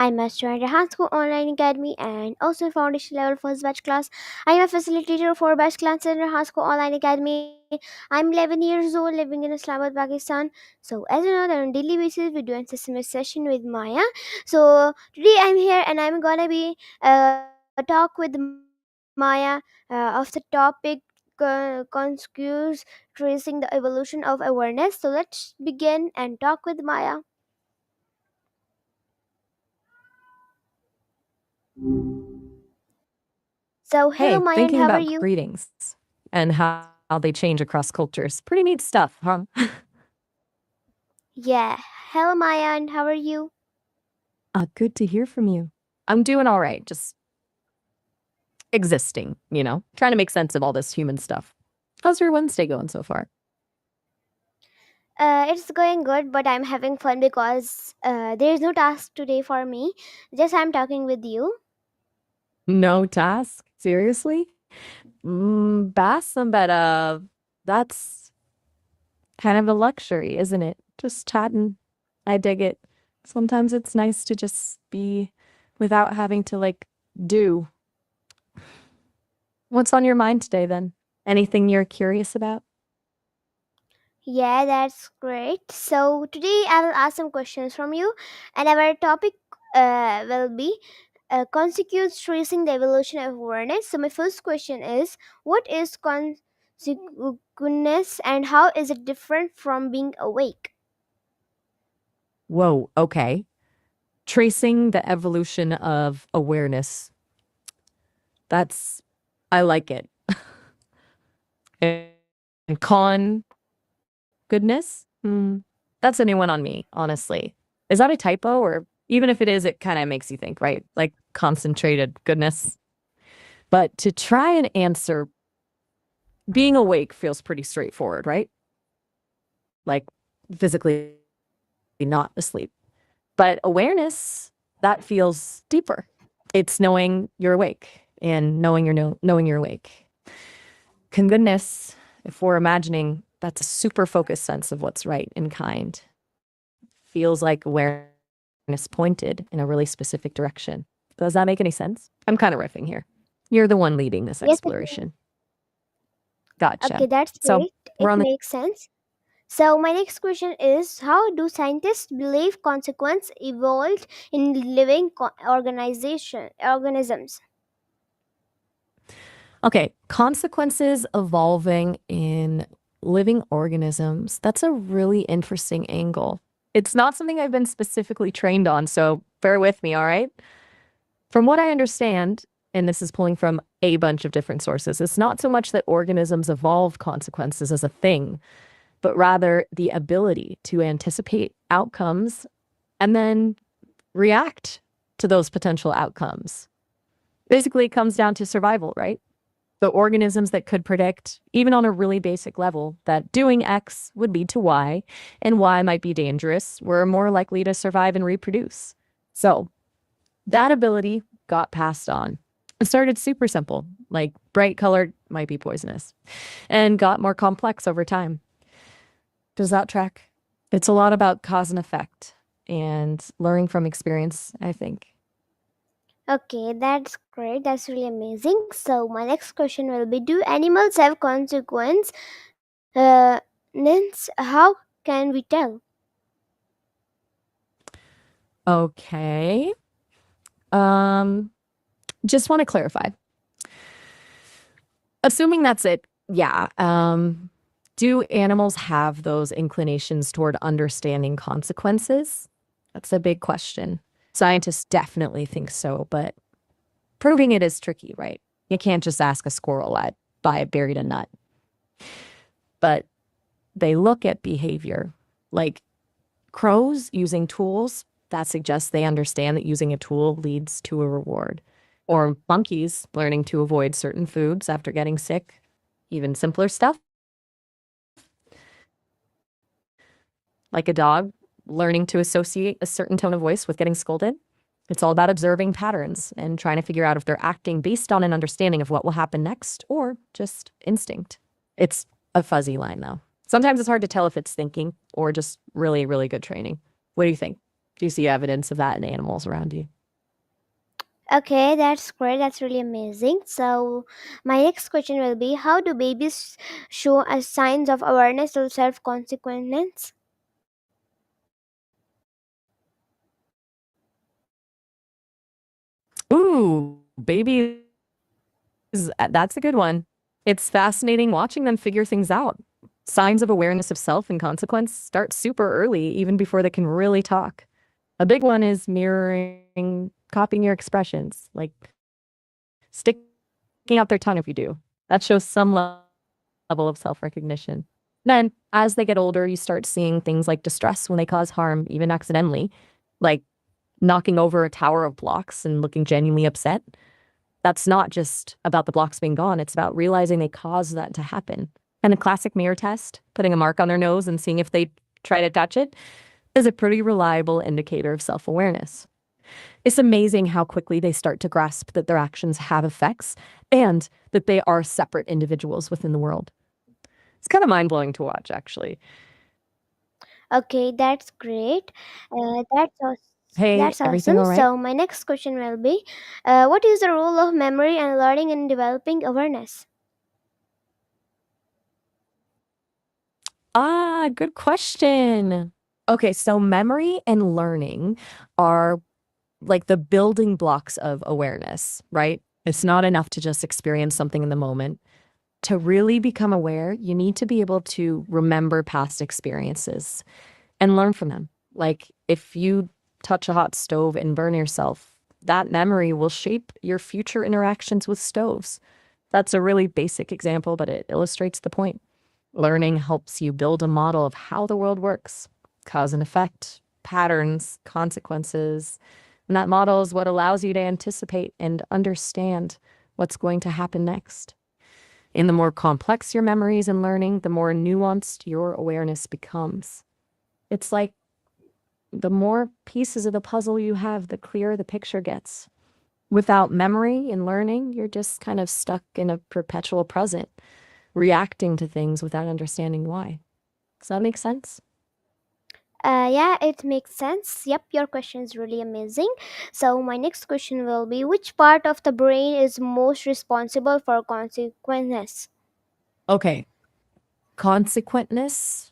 I'm a student at High School Online Academy and also in Foundation Level First Batch class. I am a facilitator for batch classes at High School Online Academy. I'm 11 years old, living in Islamabad, Pakistan. So, as you know, that on daily basis we do a Sesame Session with Maya. So, today I'm here and I'm gonna be talk with Maya of the topic conscious tracing the evolution of awareness. So, let's begin and talk with Maya. So, hello Hey, Maya, and thinking how are about you? greetings and how they change across cultures. Pretty neat stuff, huh? Yeah. Hello, Maya, and how are you? Good to hear from you. I'm doing all right, just existing, trying to make sense of all this human stuff. How's your Wednesday going so far? It's going good, but I'm having fun because there is no task today for me. Just I'm talking with you. No task? Seriously? Bassam, but that's kind of a luxury, isn't it? Just chatting. I dig it. Sometimes it's nice to just be without having to do. What's on your mind today then? Anything you're curious about? Yeah, that's great. So today I will ask some questions from you, and our topic will be consequence tracing the evolution of awareness. So my first question is, what is consciousness and how is it different from being awake? Whoa, okay. Tracing the evolution of awareness. That's, I like it. And con goodness? That's a new one on me, honestly. Is that a typo? Or even if it is, it kind of makes you think, right? Like concentrated goodness. But to try and answer, being awake feels pretty straightforward, right? Like physically not asleep. But awareness, that feels deeper. It's knowing you're awake and knowing knowing you're awake. Can goodness, if we're imagining that's a super focused sense of what's right and kind, feels like awareness pointed in a really specific direction. Does that make any sense? I'm kind of riffing here. You're the one leading this Yes, it is. exploration. Gotcha. Okay, that's So great. we're It on the makes sense. So my next question is, how do scientists believe consequence evolved in living organisms? okay. Consequences evolving in living organisms. That's a really interesting angle. It's not something I've been specifically trained on, so bear with me, all right? From what I understand, and this is pulling from a bunch of different sources, it's not so much that organisms evolve consequences as a thing, but rather the ability to anticipate outcomes and then react to those potential outcomes. Basically, it comes down to survival, right? The organisms that could predict, even on a really basic level, that doing X would lead to Y and Y might be dangerous, were more likely to survive and reproduce. So that ability got passed on. It started super simple, like bright colored might be poisonous, and got more complex over time. Does that track? It's a lot about cause and effect and learning from experience, I think. Okay, that's great. That's really amazing. So my next question will be: do animals have consequence? Nins, how can we tell? Okay. Um, just want to clarify. Assuming that's it, yeah. Do animals have those inclinations toward understanding consequences? That's a big question. Scientists definitely think so, but proving it is tricky, right? You can't just ask a squirrel by buried a nut. But they look at behavior like crows using tools that suggests they understand that using a tool leads to a reward. Or monkeys learning to avoid certain foods after getting sick. Even simpler stuff like a dog learning to associate a certain tone of voice with getting scolded. It's all about observing patterns and trying to figure out if they're acting based on an understanding of what will happen next or just instinct. It's a fuzzy line, though. Sometimes it's hard to tell if it's thinking or just really, really good training. What do you think? Do you see evidence of that in animals around you? Okay, that's great. That's really amazing. So, my next question will be, how do babies show us signs of awareness or self consequence? Ooh, babies. That's a good one. It's fascinating watching them figure things out. Signs of awareness of self and consequence start super early, even before they can really talk. A big one is mirroring, copying your expressions, like sticking out their tongue if you do. That shows some level of self recognition. Then, as they get older, you start seeing things like distress when they cause harm, even accidentally, like knocking over a tower of blocks and looking genuinely upset. That's not just about the blocks being gone, it's about realizing they caused that to happen. And a classic mirror test, putting a mark on their nose and seeing if they try to touch it, is a pretty reliable indicator of self awareness. It's amazing how quickly they start to grasp that their actions have effects and that they are separate individuals within the world. It's kind of mind blowing to watch, actually. Okay, that's great. Hey, That's everything awesome. all right? So, my next question will be, what is the role of memory and learning in developing awareness? Good question. Okay, so memory and learning are like the building blocks of awareness, right? It's not enough to just experience something in the moment. To really become aware, you need to be able to remember past experiences and learn from them. Like if you touch a hot stove and burn yourself, that memory will shape your future interactions with stoves. That's a really basic example, but it illustrates the point. Learning helps you build a model of how the world works, cause and effect, patterns, consequences. And that model is what allows you to anticipate and understand what's going to happen next. And the more complex your memories and learning, the more nuanced your awareness becomes. It's like the more pieces of the puzzle you have, the clearer the picture gets. Without memory and learning, you're just kind of stuck in a perpetual present, reacting to things without understanding why. Does that make sense? Yeah, it makes sense. Yep, your question is really amazing. So, my next question will be, which part of the brain is most responsible for consequences? Okay, consequentness.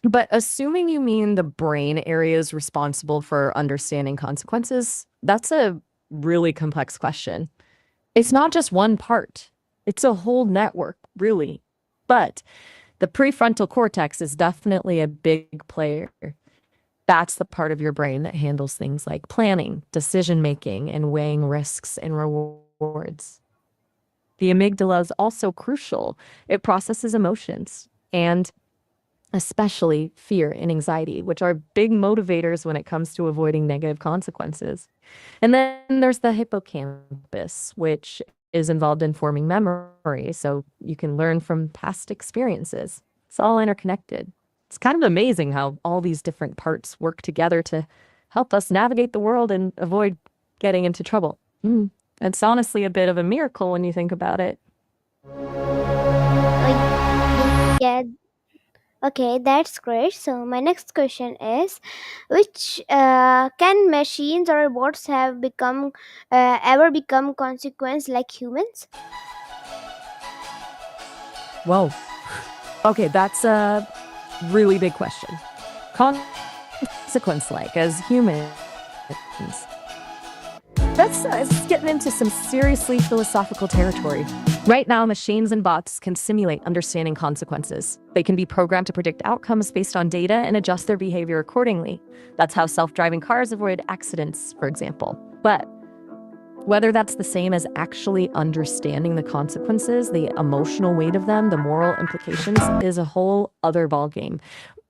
But assuming you mean the brain areas responsible for understanding consequences, that's a really complex question. It's not just one part, it's a whole network, really. But the prefrontal cortex is definitely a big player. That's the part of your brain that handles things like planning, decision making, and weighing risks and rewards. The amygdala is also crucial. It processes emotions and especially fear and anxiety, which are big motivators when it comes to avoiding negative consequences. And then there's the hippocampus, which is involved in forming memory, so you can learn from past experiences. It's all interconnected. It's kind of amazing how all these different parts work together to help us navigate the world and avoid getting into trouble. It's honestly a bit of a miracle when you think about it. Yeah, okay, that's great. So, my next question is, which can machines or robots have become ever become consequence like humans? Whoa. Okay, that's a really big question. Consequence like as humans. That's it's getting into some seriously philosophical territory. Right now, machines and bots can simulate understanding consequences. They can be programmed to predict outcomes based on data and adjust their behavior accordingly. That's how self driving cars avoid accidents, for example. But whether that's the same as actually understanding the consequences, the emotional weight of them, the moral implications, is a whole other ballgame.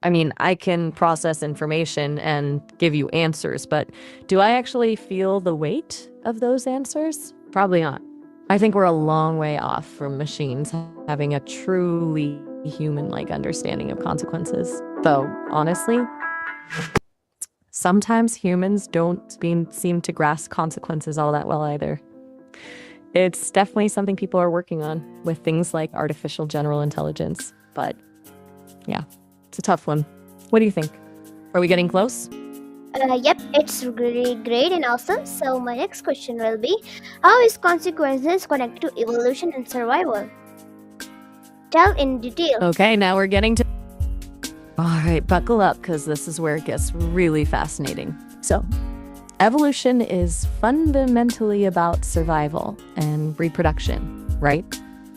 I mean, I can process information and give you answers, but do I actually feel the weight of those answers? Probably not. I think we're a long way off from machines having a truly human like understanding of consequences. Though, honestly, sometimes humans don't seem to grasp consequences all that well either. It's definitely something people are working on with things like artificial general intelligence. But yeah, it's a tough one. What do you think? Are we getting close? Yep, it's really great and awesome. So my next question will be, how is consequences connected to evolution and survival? Tell in detail. Okay, now we're getting to. All right, buckle up because this is where it gets really fascinating. So, evolution is fundamentally about survival and reproduction, right?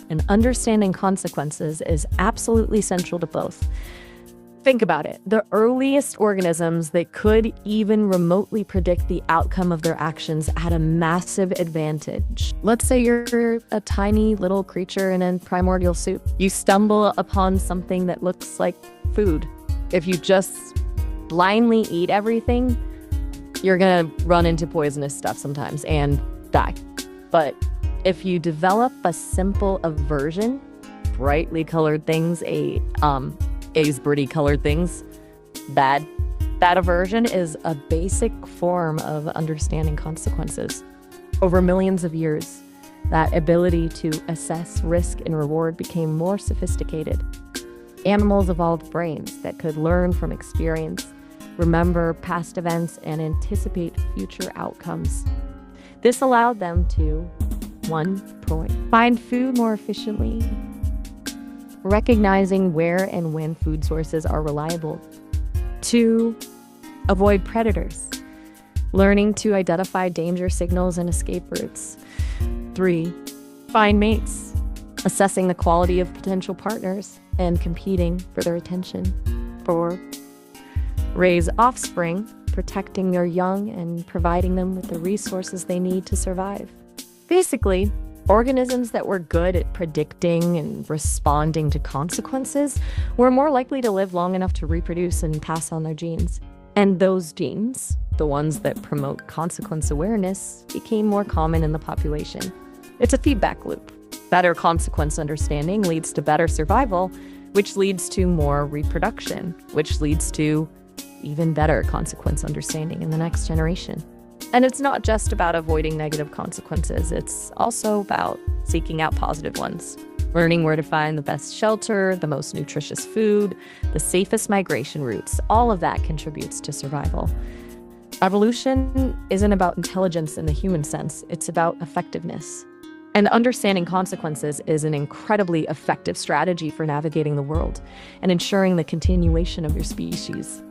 And understanding consequences is absolutely central to both. Think about it. The earliest organisms that could even remotely predict the outcome of their actions had a massive advantage. Let's say you're a tiny little creature in a primordial soup. You stumble upon something that looks like food. If you just blindly eat everything, you're gonna run into poisonous stuff sometimes and die. But if you develop a simple aversion, brightly colored things, pretty colored things, bad. That aversion is a basic form of understanding consequences. Over millions of years, that ability to assess risk and reward became more sophisticated. Animals evolved brains that could learn from experience, remember past events, and anticipate future outcomes. This allowed them to, 1 point, find food more efficiently, recognizing where and when food sources are reliable. 2, avoid predators, learning to identify danger signals and escape routes. 3, find mates, assessing the quality of potential partners and competing for their attention. 4, raise offspring, protecting their young and providing them with the resources they need to survive. Basically, organisms that were good at predicting and responding to consequences were more likely to live long enough to reproduce and pass on their genes. And those genes, the ones that promote consequence awareness, became more common in the population. It's a feedback loop. Better consequence understanding leads to better survival, which leads to more reproduction, which leads to even better consequence understanding in the next generation. And it's not just about avoiding negative consequences, it's also about seeking out positive ones. Learning where to find the best shelter, the most nutritious food, the safest migration routes, all of that contributes to survival. Evolution isn't about intelligence in the human sense, it's about effectiveness. And understanding consequences is an incredibly effective strategy for navigating the world and ensuring the continuation of your species.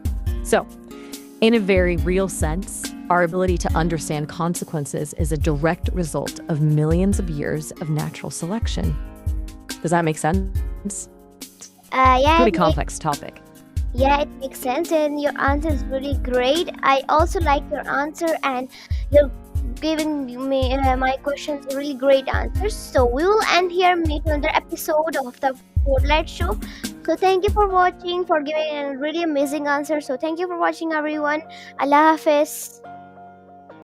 So, in a very real sense, our ability to understand consequences is a direct result of millions of years of natural selection. Does that make sense? Yeah, Pretty complex topic. yeah, it makes sense, and your answer is really great. I also like your answer, and you're giving me my questions really great answers. So we will end here, meet another episode of the Spotlight Show. So thank you for watching, for giving a really amazing answer. So thank you for watching, everyone. Allah Hafiz.